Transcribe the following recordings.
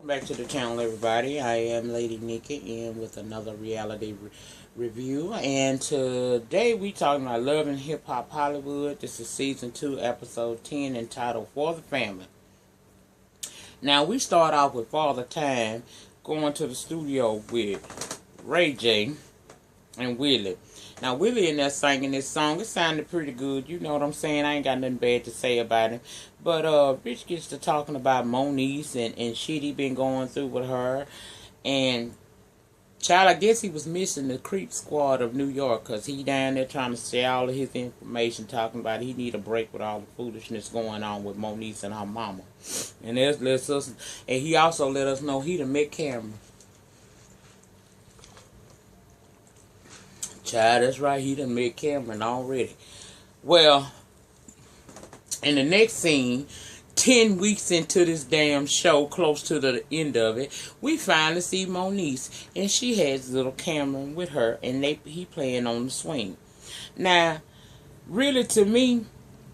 Back to the channel, everybody. I am Lady Nikki in with another reality review, and today we talking about Love and Hip Hop Hollywood. This is season 2, episode 10, entitled "For the Family." Now we start off with Father Time going to the studio with Ray J and Willie. Now, Willie in there singing this song. It sounded pretty good. You know what I'm saying? I ain't got nothing bad to say about him. But, Rich gets to talking about Moniece and shit he been going through with her. And, child, I guess he was missing the creep squad of New York, because he down there trying to share all of his information, talking about he need a break with all the foolishness going on with Moniece and her mama. And he also let us know he done met Cameron. Child, that's right, he done met Cameron already. Well, in the next scene, 10 weeks into this damn show, close to the end of it, we finally see Moniece, and she has little Cameron with her, and he playing on the swing. Now, really, to me,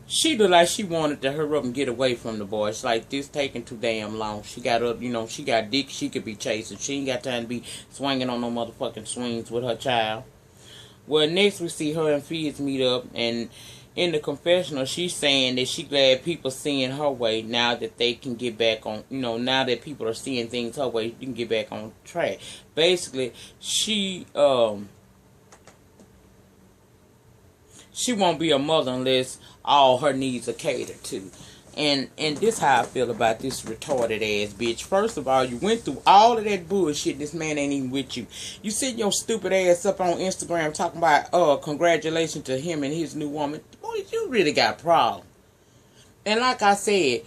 she looked like she wanted to hurry up and get away from the boy. It's like, this taking too damn long. She got up, she got dick she could be chasing. She ain't got time to be swinging on no motherfucking swings with her child. Well, next we see her and Fizz meet up, and in the confessional, she's saying that she glad people seeing her way now that they can get back on, now that people are seeing things her way, you can get back on track. Basically, she won't be a mother unless all her needs are catered to. And this how I feel about this retarded ass bitch. First of all, you went through all of that bullshit. This man ain't even with you. You sitting your stupid ass up on Instagram talking about congratulations to him and his new woman. Boy, you really got a problem. And like I said,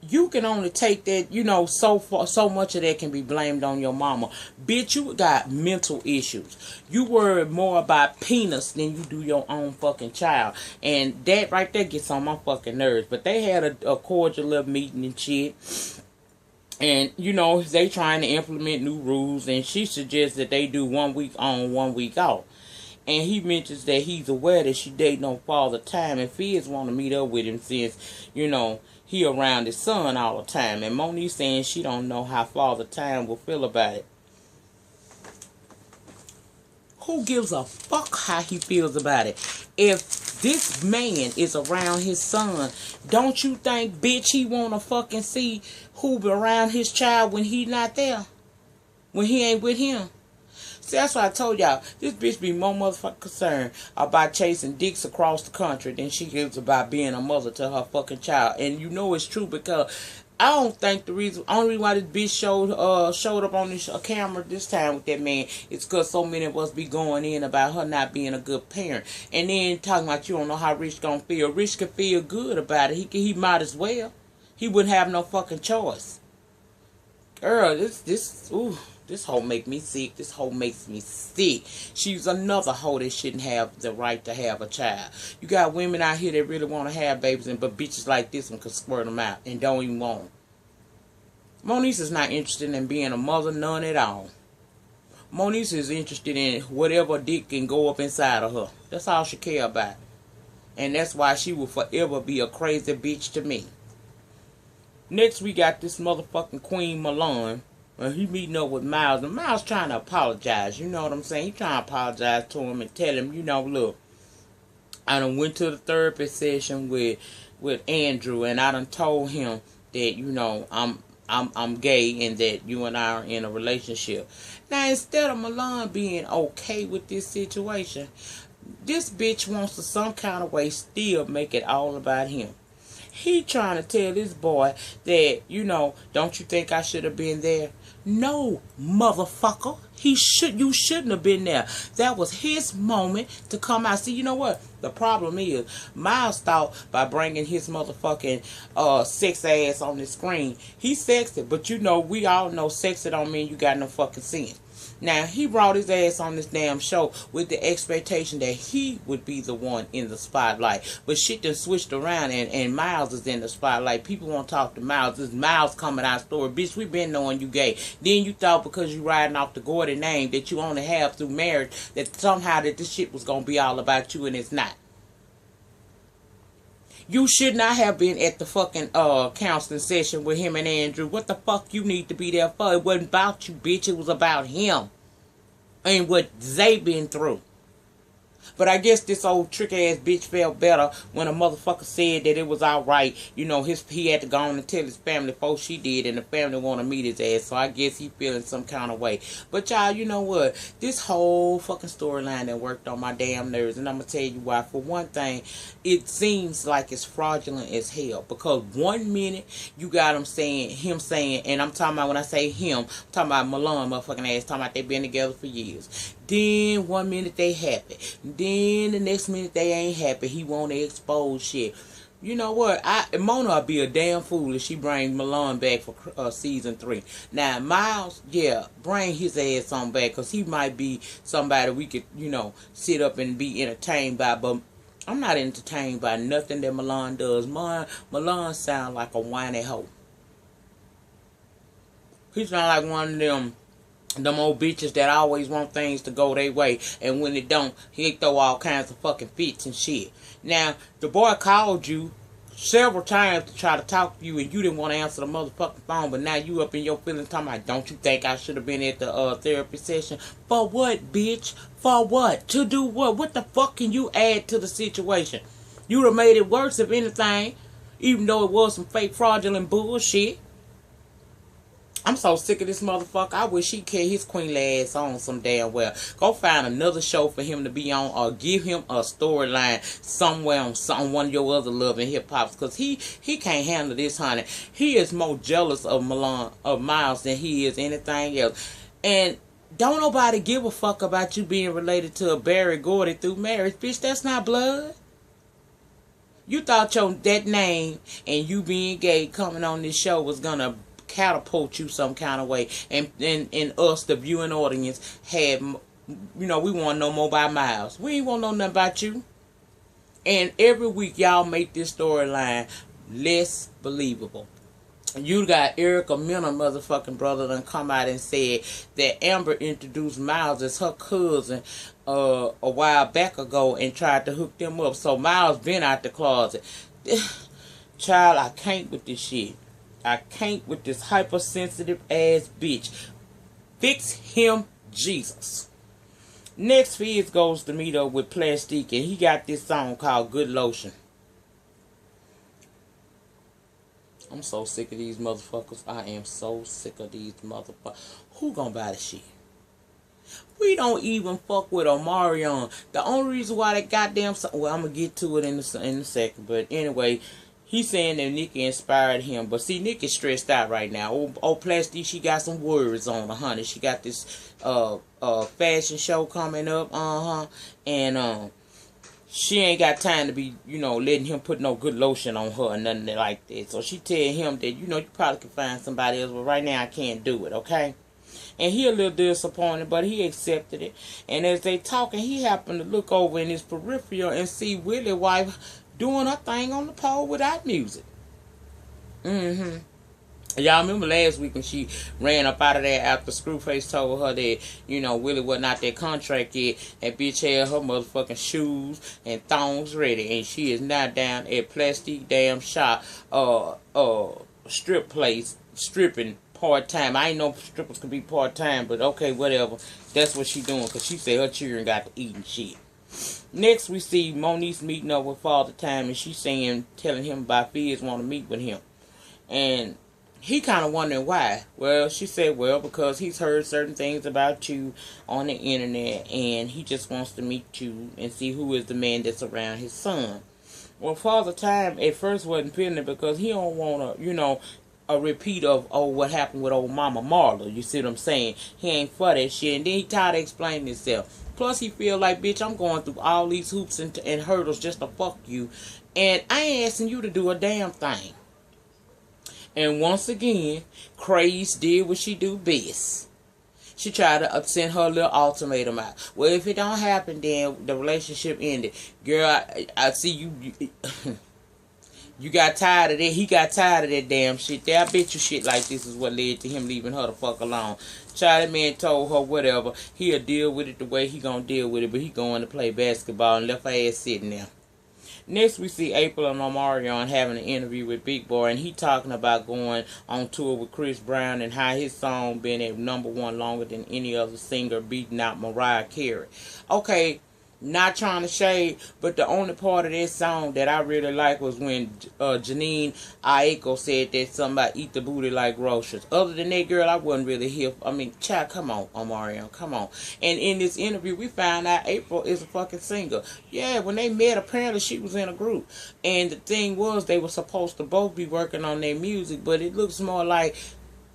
you can only take that, so much of that can be blamed on your mama. Bitch, you got mental issues. You worry more about penis than you do your own fucking child. And that right there gets on my fucking nerves. But they had a cordial little meeting and shit. And, they trying to implement new rules. And she suggests that they do 1 week on, 1 week off. And he mentions that he's aware that she dating on Father Time, and Fizz want to meet up with him since, he around his son all the time. And Moniece saying she don't know how Father Time will feel about it. Who gives a fuck how he feels about it? If this man is around his son, don't you think, bitch, he want to fucking see who be around his child when he not there? When he ain't with him? See, that's why I told y'all, this bitch be more motherfucking concerned about chasing dicks across the country than she is about being a mother to her fucking child. And it's true, because I don't think only reason why this bitch showed up on this camera this time with that man is because so many of us be going in about her not being a good parent. And then talking about you don't know how Rich gonna feel. Rich can feel good about it. He might as well. He wouldn't have no fucking choice. Girl, this hoe make me sick. This hoe makes me sick. She's another hoe that shouldn't have the right to have a child. You got women out here that really want to have babies, but bitches like this one can squirt them out and don't even want them. Moniece is not interested in being a mother, none at all. Moniece is interested in whatever dick can go up inside of her. That's all she care about. And that's why she will forever be a crazy bitch to me. Next, we got this motherfucking Queen Milan. He meeting up with Miles, and Miles trying to apologize. You know what I'm saying? He trying to apologize to him and tell him, look, I done went to the therapy session with Andrew, and I done told him that, I'm gay and that you and I are in a relationship. Now, instead of Milan being okay with this situation, this bitch wants to some kind of way still make it all about him. He trying to tell this boy that, don't you think I should have been there? No, motherfucker. You shouldn't have been there. That was his moment to come out. See, you know what? The problem is, Miles thought by bringing his motherfucking sex ass on the screen, he's sexy. But we all know sexy don't mean you got no fucking sense. Now, he brought his ass on this damn show with the expectation that he would be the one in the spotlight. But shit done switched around, and Miles is in the spotlight. People won't talk to Miles. This Miles coming out story. Bitch, we been knowing you gay. Then you thought because you riding off the Gordy name that you only have through marriage, that somehow that this shit was going to be all about you, and it's not. You should not have been at the fucking counseling session with him and Andrew. What the fuck you need to be there for? It wasn't about you, bitch. It was about him and what they been through. But I guess this old trick-ass bitch felt better when a motherfucker said that it was alright. You know, he had to go on and tell his family before she did, and the family want to meet his ass. So I guess he feeling some kind of way. But y'all, you know what? This whole fucking storyline that worked on my damn nerves. And I'm going to tell you why. For one thing, it seems like it's fraudulent as hell. Because 1 minute, you got him saying, and I'm talking about when I say him, I'm talking about Milan motherfucking ass, talking about they been together for years. Then 1 minute they happy. Then the next minute they ain't happy. He want to expose shit. You know what? Mona would be a damn fool if she bring Milan back for season 3. Now, Miles, yeah, bring his ass on back. Because he might be somebody we could, you know, sit up and be entertained by. But I'm not entertained by nothing that Milan does. Milan sound like a whiny hoe. He sound like one of them old bitches that always want things to go their way, and when it don't, he throw all kinds of fucking fits and shit. Now, the boy called you several times to try to talk to you, and you didn't want to answer the motherfucking phone, but now you up in your feelings talking about, don't you think I should have been at the therapy session? For what, bitch? For what? To do what? What the fuck can you add to the situation? You would have made it worse, if anything, even though it was some fake fraudulent bullshit. I'm so sick of this motherfucker. I wish he'd carry his queenly ass on some damn well. Go find another show for him to be on, or give him a storyline somewhere on one of your other Love and Hip Hops, because he can't handle this, honey. He is more jealous of Miles than he is anything else. And don't nobody give a fuck about you being related to a Barry Gordy through marriage. Bitch, that's not blood. You thought that name and you being gay coming on this show was gonna catapult you some kind of way, and us, the viewing audience, had, you know, we want to know more about Miles. We ain't want to know nothing about you. And every week y'all make this storyline less believable. You got Erica Mena motherfucking brother done come out and said that Amber introduced Miles as her cousin a while back ago and tried to hook them up. So Miles been out the closet. Child, I can't with this shit. I can't with this hypersensitive ass bitch. Fix him, Jesus. Next, Fizz goes to meet up with Plastique, and he got this song called Good Lotion. I'm so sick of these motherfuckers. I am so sick of these motherfuckers. Who gonna buy the shit? We don't even fuck with Omarion. The only reason why that goddamn song, well, I'm gonna get to it in a second, but anyway, he's saying that Nikki inspired him. But see, Nikki's stressed out right now. Oh, Plastique, she got some words on her, honey. She got this fashion show coming up, and she ain't got time to be, you know, letting him put no good lotion on her or nothing like that. So she tell him that, you know, you probably can find somebody else, but right now I can't do it, okay? And he a little disappointed, but he accepted it. And as they talking, he happened to look over in his peripheral and see Willie's wife doing her thing on the pole without music. Y'all remember last week when she ran up out of there after Screwface told her that, you know, Willie wasn't out that contract yet, and bitch had her motherfucking shoes and thongs ready, and she is now down at Plastique damn shop, strip place, stripping part-time. I ain't know strippers could be part-time, but okay, whatever. That's what she doing, because she said her children got to eat and shit. Next, we see Monique meeting up with Father Time, and she's telling him about Fizz want to meet with him. And he kind of wondering why. Well, she said, well, because he's heard certain things about you on the internet, and he just wants to meet you and see who is the man that's around his son. Well, Father Time at first wasn't feeling it because he don't want to, you know, a repeat of, oh, what happened with old Mama Marla. You see what I'm saying? He ain't for that shit. And then he tired of explaining himself. Plus, he feel like, bitch, I'm going through all these hoops and hurdles just to fuck you. And I ain't asking you to do a damn thing. And once again, Craze did what she do best. She tried to send her little ultimatum out. Well, if it don't happen, then the relationship ended. Girl, I see you. You got tired of that. He got tired of that damn shit there. I bet you shit like this is what led to him leaving her the fuck alone. Child, that man told her whatever. He'll deal with it the way he gonna deal with it. But he going to play basketball and left her ass sitting there. Next, we see April and Omarion having an interview with Big Boy, and he talking about going on tour with Chris Brown and how his song been at #1 longer than any other singer, beating out Mariah Carey. Okay, not trying to shade, but the only part of that song that I really like was when Janine Aiko said that something about eat the booty like groceries. Other than that, girl, I wasn't really here. I mean, child, come on, Omarion, come on. And in this interview, we found out April is a fucking singer. Yeah, when they met, apparently she was in a group. And the thing was, they were supposed to both be working on their music, but it looks more like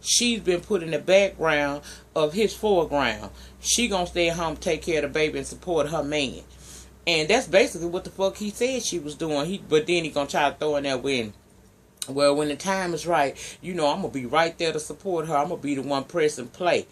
she's been put in the background of his foreground. She gonna stay at home, take care of the baby, and support her man. And that's basically what the fuck he said she was doing. But then he gonna try to throw in that when, well, when the time is right, I'm gonna be right there to support her. I'm gonna be the one pressing play.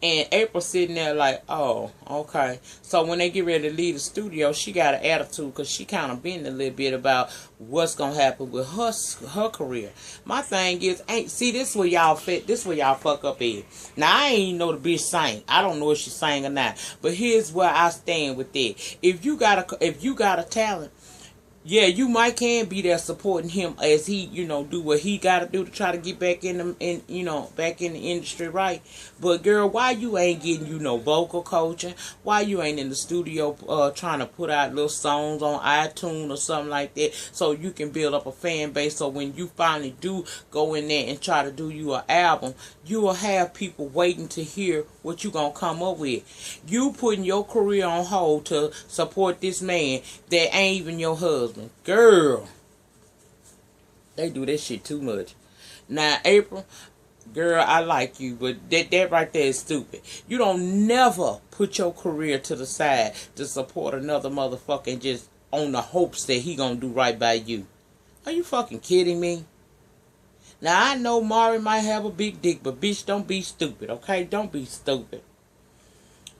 And April sitting there like, oh, okay. So when they get ready to leave the studio, she got an attitude because she kind of been a little bit about what's gonna happen with her career. My thing is, this where y'all fuck up is. Now I ain't know the bitch sang. I don't know if she sang or not. But here's where I stand with that. If you got a talent, yeah, you can be there supporting him as he, do what he got to do to try to get back back in the industry, right? But girl, why you ain't getting, vocal coaching? Why you ain't in the studio trying to put out little songs on iTunes or something like that so you can build up a fan base so when you finally do go in there and try to do you an album, you will have people waiting to hear what you gonna come up with. You putting your career on hold to support this man that ain't even your husband. Girl, they do that shit too much. Now, April, girl, I like you, but that right there is stupid. You don't never put your career to the side to support another motherfucker and just on the hopes that he gonna do right by you. Are you fucking kidding me? Now, I know Mari might have a big dick, but bitch, don't be stupid, okay? Don't be stupid.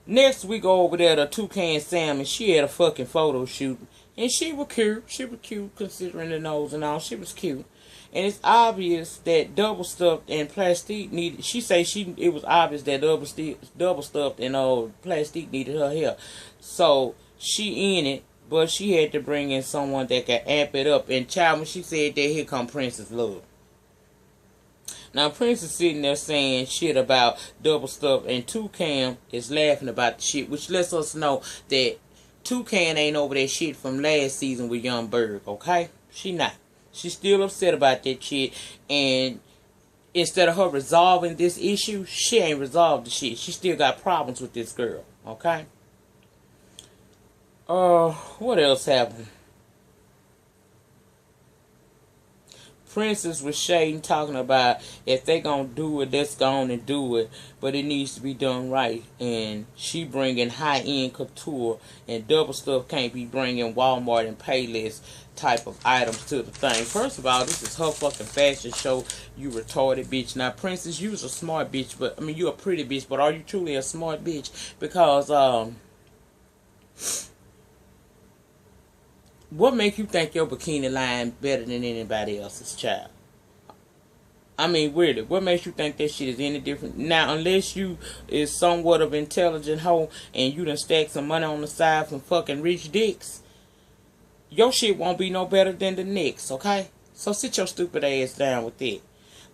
Next, we go over there to Toucan Sam, and she had a fucking photo shoot. And she was cute. She was cute considering the nose and all. She was cute. And it's obvious that double stuffed and plastic needed. She say it was obvious that double stuffed and plastic needed her hair. So she in it, but she had to bring in someone that could amp it up. And child, when she said that, here come Princess Love. Now Princess sitting there saying shit about double stuff, and Toucan is laughing about the shit, which lets us know that Toucan ain't over that shit from last season with Young Berg, okay? She not. She's still upset about that shit, and instead of her resolving this issue, she ain't resolved the shit. She still got problems with this girl, okay? What else happened? Princess was shading, talking about if they gonna do it, let's go on and do it, but it needs to be done right. And she bringing high-end couture, and double stuff can't be bringing Walmart and Payless type of items to the thing. First of all, this is her fucking fashion show, you retarded bitch. Now, Princess, you's a smart bitch, but I mean, you a pretty bitch, but are you truly a smart bitch? Because what make you think your bikini line better than anybody else's, child? I mean, really, what makes you think that shit is any different? Now, unless you is somewhat of intelligent hoe and you done stack some money on the side from fucking rich dicks, your shit won't be no better than the next, okay? So sit your stupid ass down with it.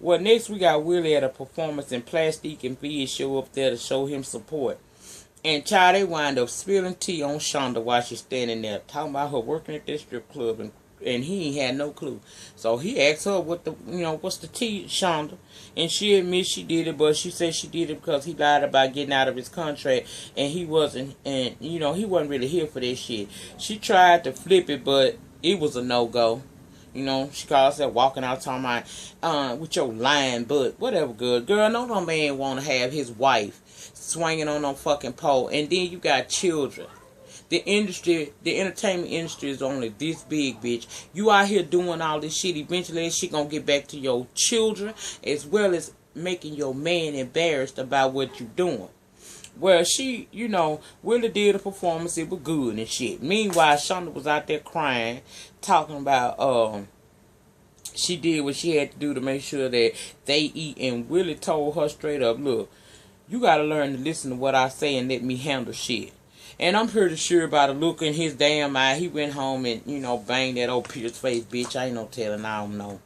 Well, next we got Willie at a performance, and Plastique and Fizz show up there to show him support. And child, they wind up spilling tea on Shonda while she's standing there talking about her working at this strip club, and he ain't had no clue. So he asked her what's the tea, Shonda, and she admits she did it, but she said she did it because he lied about getting out of his contract, and he wasn't really here for this shit. She tried to flip it, but it was a no-go. She called herself walking out talking about with your lying butt, whatever. Good girl, no man want to have his wife swinging on no fucking pole, and then you got children. The entertainment industry is only this big, bitch. You out here doing all this shit. Eventually, that shit gonna get back to your children, as well as making your man embarrassed about what you doing. Well, she, Willie did a performance. It was good and shit. Meanwhile, Shonda was out there crying, talking about she did what she had to do to make sure that they eat. And Willie told her straight up, look, you gotta learn to listen to what I say and let me handle shit. And I'm pretty sure by the look in his damn eye, he went home and, you know, banged that old Pierce face bitch. I ain't no telling, I don't know.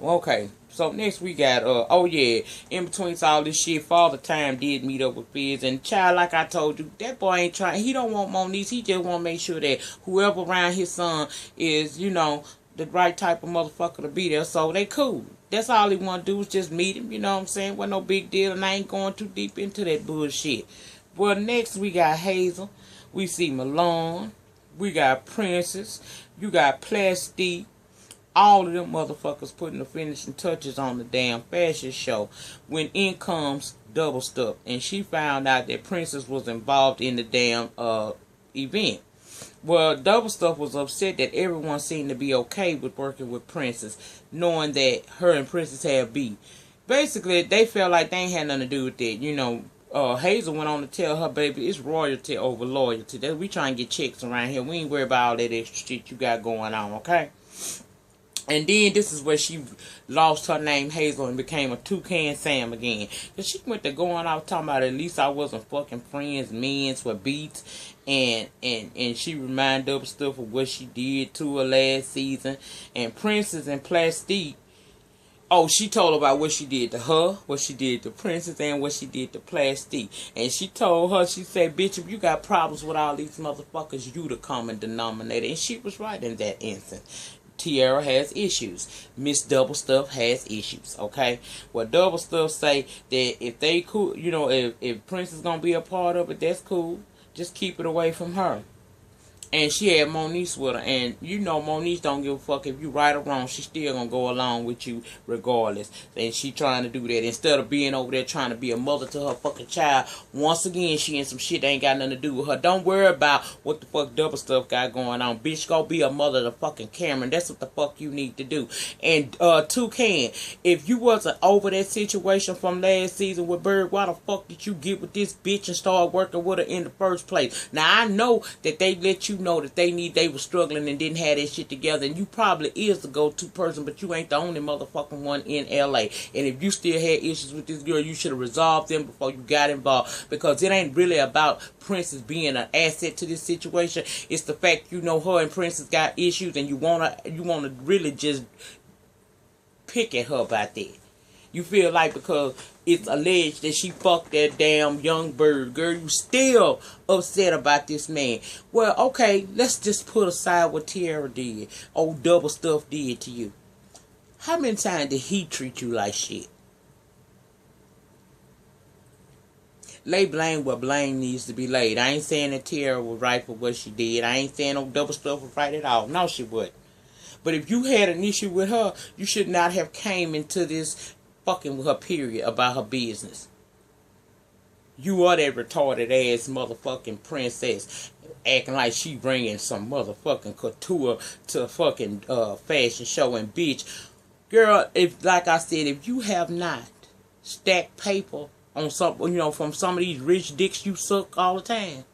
Okay, so next we got, oh yeah, in between all this shit, Father Time did meet up with Fizz. And child, like I told you, that boy ain't trying, he don't want Moniece, he just want to make sure that whoever around his son is, you know, the right type of motherfucker to be there, so they cool. That's all he want to do is just meet him, you know what I'm saying? Wasn't no big deal, and I ain't going too deep into that bullshit. Well, next we got Hazel, we see Malone, we got Princess, you got Plastique, all of them motherfuckers putting the finishing touches on the damn fashion show. When in comes Double Stuff, and she found out that Princess was involved in the damn event. Well, Double Stuff was upset that everyone seemed to be okay with working with Princess, knowing that her and Princess had beef. Basically, they felt like they ain't had nothing to do with it. You know, Hazel went on to tell her baby it's royalty over loyalty. That we trying to get chicks around here. We ain't worried about all that extra shit you got going on, okay? And then this is where she lost her name Hazel and became a Toucan Sam again. Cause she went to going out talking about at least I wasn't fucking friends, men's for beats. And she reminded Double Stuff of what she did to her last season. And Princess and Plastique, oh, she told her about what she did to her, what she did to Princess, and what she did to Plastique. And she told her, she said, bitch, if you got problems with all these motherfuckers, you the common denominator. And she was right in that instance. Tiara has issues. Miss Double Stuff has issues, okay? Well, Double Stuff say that if they cool, you know, if Princess gonna be a part of it, that's cool. Just keep it away from her. And she had Moniece with her. And you know Moniece don't give a fuck if you right or wrong. She still gonna go along with you regardless. And she trying to do that. Instead of being over there trying to be a mother to her fucking child. Once again, she in some shit that ain't got nothing to do with her. Don't worry about what the fuck Double Stuff got going on. Bitch, go be a mother to fucking Cameron. That's what the fuck you need to do. And Toucan, if you wasn't over that situation from last season with Bird, why the fuck did you get with this bitch and start working with her in the first place? Now I know that they let you know that they were struggling and didn't have that shit together, and you probably is the go-to person, but you ain't the only motherfucking one in LA. And if you still had issues with this girl, you should have resolved them before you got involved, because it ain't really about Princess being an asset to this situation. It's the fact, you know, her and Princess got issues, and you wanna really just pick at her about that. You feel like because it's alleged that she fucked that damn young bird. Girl, you still upset about this man. Well, okay, let's just put aside what Tiara did. Old Double Stuff did to you. How many times did he treat you like shit? Lay blame where blame needs to be laid. I ain't saying that Tiara was right for what she did. I ain't saying no Double Stuff was right at all. No, she wouldn't. But if you had an issue with her, you should not have came into this fucking with her period about her business. You are that retarded ass motherfucking princess acting like she bringing some motherfucking couture to a fucking fashion show. And bitch, girl, if like I said, if you have not stacked paper on some, you know, from some of these rich dicks you suck all the time,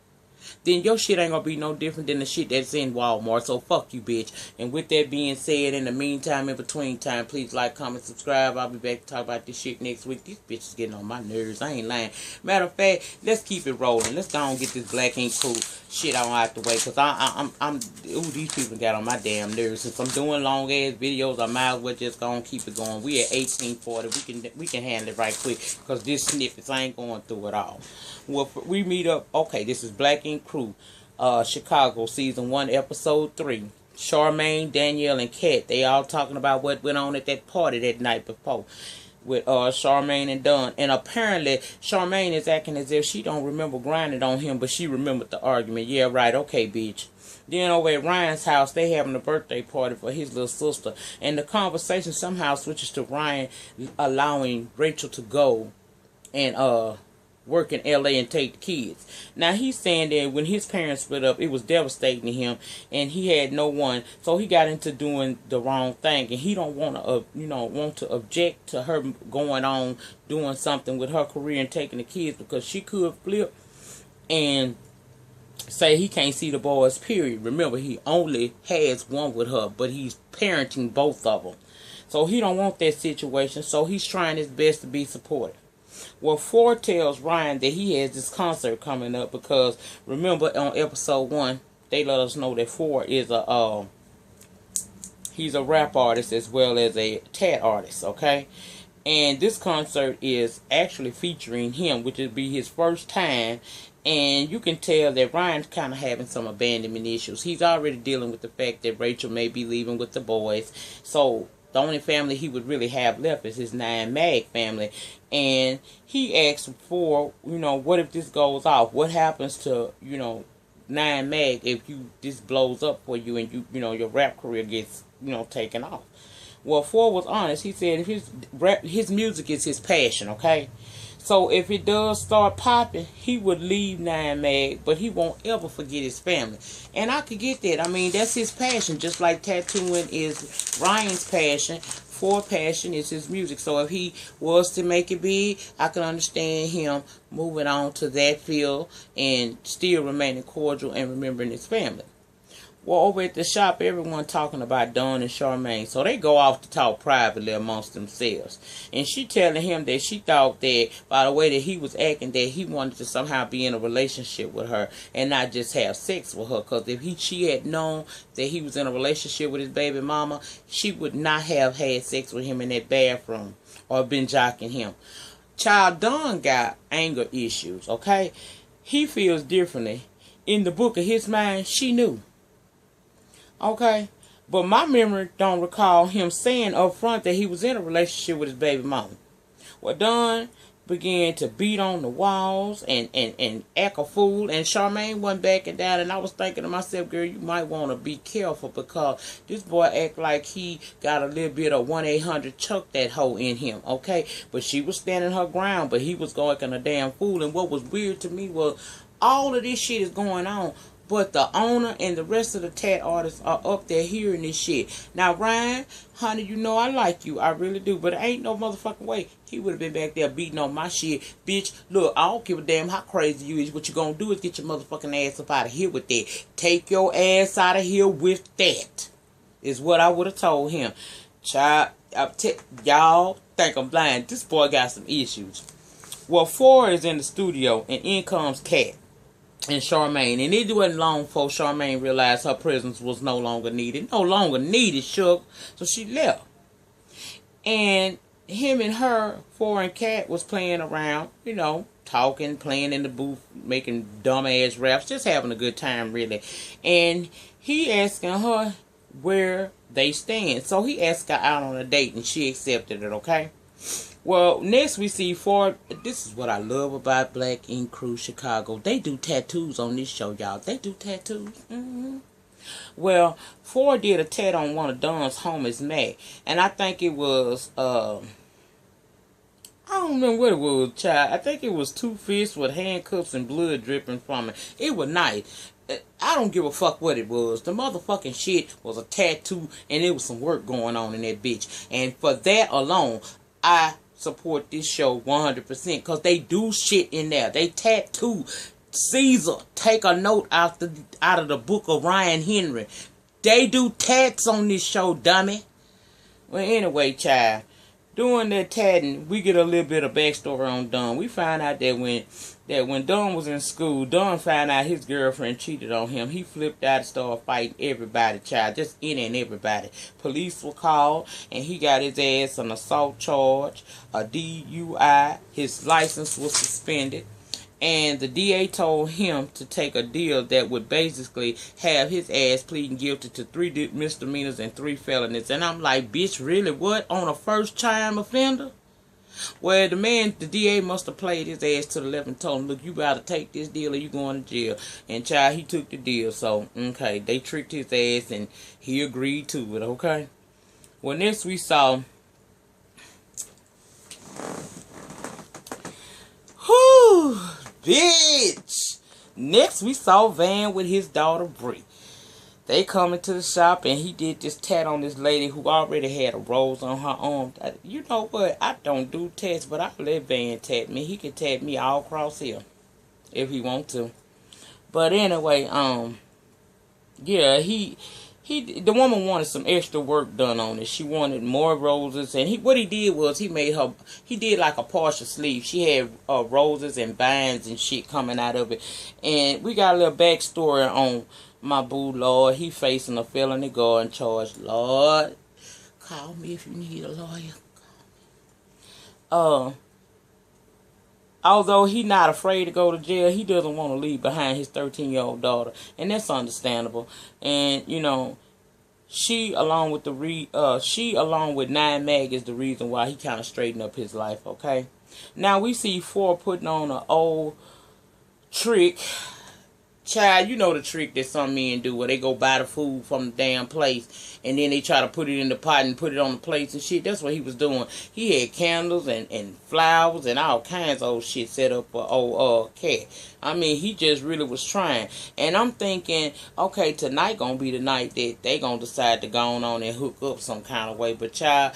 then your shit ain't gonna be no different than the shit that's in Walmart. So fuck you, bitch. And with that being said, in the meantime, in between time, please like, comment, subscribe. I'll be back to talk about this shit next week. These bitches getting on my nerves. I ain't lying. Matter of fact, let's keep it rolling. Let's go and get this black ink cool shit on out the way, cause ooh, these people got on my damn nerves. Since I'm doing long ass videos, I might as well just go and keep it going. We at 1840. We can handle it right quick, cause this snippets I ain't going through it all. Well, we meet up. Okay, this is Black Ink Crew, Chicago, season 1, episode 3. Charmaine, Danielle, and Kat, they all talking about what went on at that party that night before with Charmaine and Dunn. And apparently Charmaine is acting as if she don't remember grinding on him, but she remembered the argument. Yeah, right. Okay, bitch. Then over at Ryan's house, they having a birthday party for his little sister, and the conversation somehow switches to Ryan allowing Rachel to go and work in LA and take the kids. Now he's saying that when his parents split up, it was devastating to him, and he had no one, so he got into doing the wrong thing, and he don't want to, want to object to her going on doing something with her career and taking the kids, because she could flip and say he can't see the boys, period. Remember, he only has one with her, but he's parenting both of them, so he don't want that situation. So he's trying his best to be supportive. Well, Ford tells Ryan that he has this concert coming up because remember on episode 1 they let us know that Ford is he's a rap artist as well as a tat artist, okay? And this concert is actually featuring him, which would be his first time. And you can tell that Ryan's kind of having some abandonment issues. He's already dealing with the fact that Rachel may be leaving with the boys. So the only family he would really have left is his 9 Mag family. And he asked for, what if this goes off? What happens to, 9 Mag if this blows up for you and your rap career gets, taken off? Well, Ford was honest. He said his music is his passion, okay? So if it does start popping, he would leave 9 Mag, but he won't ever forget his family. And I could get that. I mean, that's his passion, just like tattooing is Ryan's passion. Ford's passion is his music. So if he was to make it big, I can understand him moving on to that field and still remaining cordial and remembering his family. Well, over at the shop, everyone talking about Dawn and Charmaine. So they go off to talk privately amongst themselves. And she telling him that she thought that by the way that he was acting, that he wanted to somehow be in a relationship with her and not just have sex with her. Because if she had known that he was in a relationship with his baby mama, she would not have had sex with him in that bathroom or been jocking him. Child, Dawn got anger issues, okay? He feels differently. In the book of his mind, she knew. Okay, but my memory don't recall him saying up front that he was in a relationship with his baby mama. Well, Dawn began to beat on the walls and act a fool, and Charmaine wasn't backing down. And I was thinking to myself, girl, you might want to be careful because this boy act like he got a little bit of 1-800 chuck that hoe in him, okay? But she was standing her ground, but he was going a damn fool. And what was weird to me was all of this shit is going on, but the owner and the rest of the tat artists are up there hearing this shit. Now, Ryan, honey, I like you. I really do. But ain't no motherfucking way he would have been back there beating on my shit. Bitch, look, I don't give a damn how crazy you is. What you gonna do is get your motherfucking ass up out of here with that. Take your ass out of here with that. Is what I would have told him. Child, y'all think I'm blind. This boy got some issues. Well, Ford is in the studio and in comes Kat and Charmaine, and it wasn't long before Charmaine realized her presence was no longer needed. No longer needed, shook. So she left. And him and her, Ford and Kat, was playing around, talking, playing in the booth, making dumbass raps, just having a good time, really. And he asking her where they stand. So he asked her out on a date, and she accepted it, okay? Well, next we see Ford. This is what I love about Black Ink Crew Chicago. They do tattoos on this show, y'all. They do tattoos. Well, Ford did a tat on one of Dawn's homies, Mac. And I think it was, I don't remember what it was, child. I think it was 2 fists with handcuffs and blood dripping from it. It was nice. I don't give a fuck what it was. The motherfucking shit was a tattoo, and there was some work going on in that bitch. And for that alone, I support this show 100% because they do shit in there. They tattoo. Caesar, take a note out of the book of Ryan Henry. They do tats on this show, dummy. Well, anyway, child, during that tatting, we get a little bit of backstory on Don. We find out that when Don was in school, Don found out his girlfriend cheated on him. He flipped out and started fighting everybody, child, just any and everybody. Police were called, and he got his ass an assault charge, a DUI. His license was suspended. And the DA told him to take a deal that would basically have his ass pleading guilty to 3 misdemeanors and 3 felonies. And I'm like, bitch, really? What? On a first-time offender? Well, the DA must have played his ass to the left and told him, look, you gotta take this deal or you going to jail. And child, he took the deal. So, okay, they tricked his ass and he agreed to it, okay? Well, next we saw... Whew! Bitch! Next, we saw Van with his daughter, Bree. They come into the shop, and he did this tat on this lady who already had a rose on her arm. You know what? I don't do tats, but I let Van tat me. He can tat me all across here if he want to. But anyway, yeah, he the woman wanted some extra work done on it. She wanted more roses, and what he did was he did like a partial sleeve. She had roses and vines and shit coming out of it. And we got a little backstory on my boo, Lord. He facing a felony garden charge. Lord, call me if you need a lawyer. Although he not afraid to go to jail, he doesn't want to leave behind his 13-year-old daughter, and that's understandable. And you know, she along with 9 Mag is the reason why he kind of straightened up his life. Okay, now we see 4 putting on an old trick. Child, you know the trick that some men do where they go buy the food from the damn place and then they try to put it in the pot and put it on the plates and shit. That's what he was doing. He had candles and flowers and all kinds of old shit set up for old cat. I mean, he just really was trying. And I'm thinking, okay, tonight gonna be the night that they gonna decide to go on and hook up some kind of way. But child,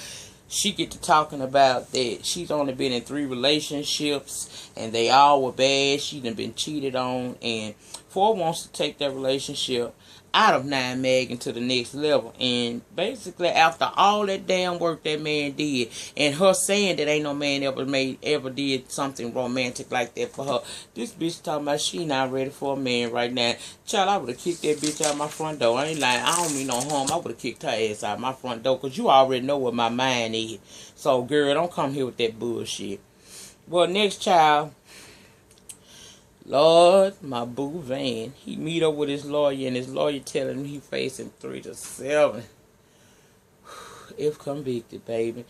she get to talking about that she's only been in 3 relationships and they all were bad. She done been cheated on, and 4 wants to take that relationship out of 9 Mag into the next level. And basically, after all that damn work that man did, and her saying that ain't no man ever did something romantic like that for her, this bitch talking about she not ready for a man right now. Child, I would have kicked that bitch out my front door. I ain't lying. I don't mean no harm. I would have kicked her ass out my front door, because you already know what my mind is. So, girl, don't come here with that bullshit. Well, next child, Lord, my boo Van, he meet up with his lawyer, and his lawyer telling him he facing 3 to 7 if convicted, baby.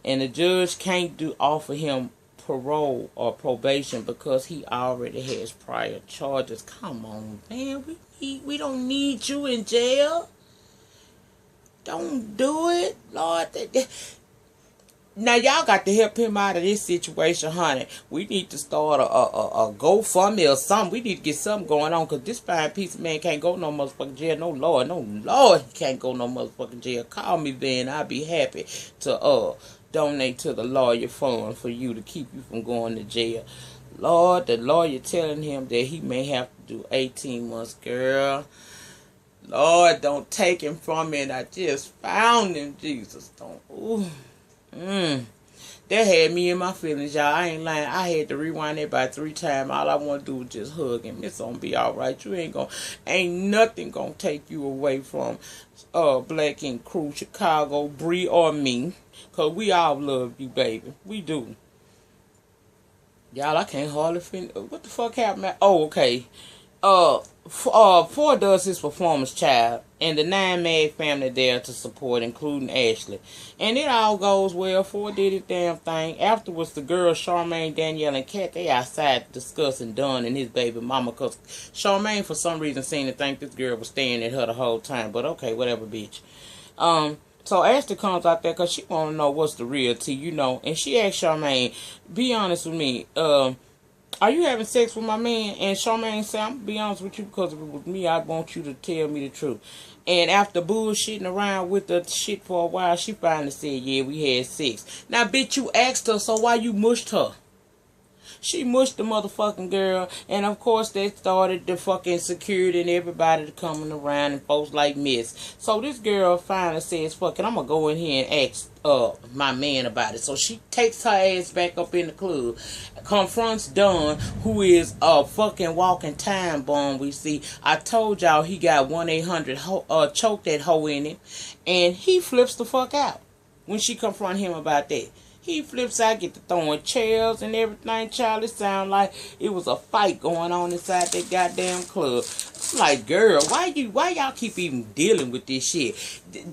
And the judge can't offer him parole or probation because he already has prior charges. Come on, man, we don't need you in jail. Don't do it, Lord. Now, y'all got to help him out of this situation, honey. We need to start a GoFundMe or something. We need to get something going on, because this fine piece of man can't go no motherfucking jail. No, Lord, he can't go no motherfucking jail. Call me, Ben. I'll be happy to donate to the lawyer fund for you to keep you from going to jail. Lord, the lawyer telling him that he may have to do 18 months, girl. Lord, don't take him from me. And I just found him, Jesus. Don't. Ooh. That had me in my feelings, y'all. I ain't lying. I had to rewind it about 3 times. All I want to do is just hug him. It's gonna be alright. Ain't nothing gonna take you away from Black and Crew, Chicago, Bree, or me. Cause we all love you, baby. We do. Y'all, I can't hardly finish. What the fuck happened? Oh, okay. 4 does his performance, child, and the 9 Mag family there to support, including Ashley. And it all goes well. 4 did his damn thing. Afterwards, the girls, Charmaine, Danielle, and Kat, they outside discussing Dunn and his baby mama, because Charmaine, for some reason, seemed to think this girl was staring at her the whole time. But okay, whatever, bitch. So Ashley comes out there because she want to know what's the real tea, you know. And she asked Charmaine, be honest with me, are you having sex with my man? And Charmaine said, I'm going to be honest with you, because if it was me, I'd want you to tell me the truth. And after bullshitting around with the shit for a while, she finally said, yeah, we had sex. Now, bitch, you asked her, so why you mushed her? She mushed the motherfucking girl, and of course they started the fucking security and everybody coming around and folks like Miss. So this girl finally says, fuck it, I'm gonna go in here and ask my man about it. So she takes her ass back up in the club, confronts Dunn, who is a fucking walking time bomb. We see, I told y'all he got 1-800 choke that hoe in it, and he flips the fuck out when she confront him about that. He flips out, get to throwing chairs and everything, child. It sound like it was a fight going on inside that goddamn club. I'm like, girl, why y'all keep even dealing with this shit?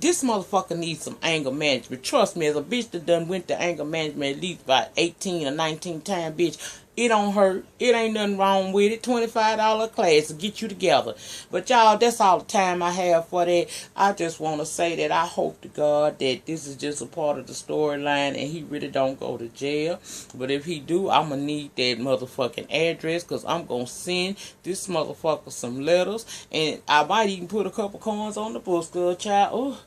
This motherfucker needs some anger management. Trust me, as a bitch that done went to anger management at least about 18 or 19 times, bitch, it don't hurt. It ain't nothing wrong with it. $25 class to get you together. But y'all, that's all the time I have for that. I just want to say that I hope to God that this is just a part of the storyline and he really don't go to jail. But if he do, I'm going to need that motherfucking address, because I'm going to send this motherfucker some letters. And I might even put a couple coins on the books, girl, child. Oh,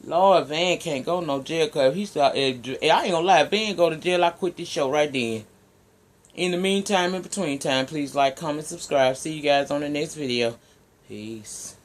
Lord, Van can't go no jail, because if I ain't going to lie, if Van go to jail, I quit this show right then. In the meantime, in between time, please like, comment, subscribe. See you guys on the next video. Peace.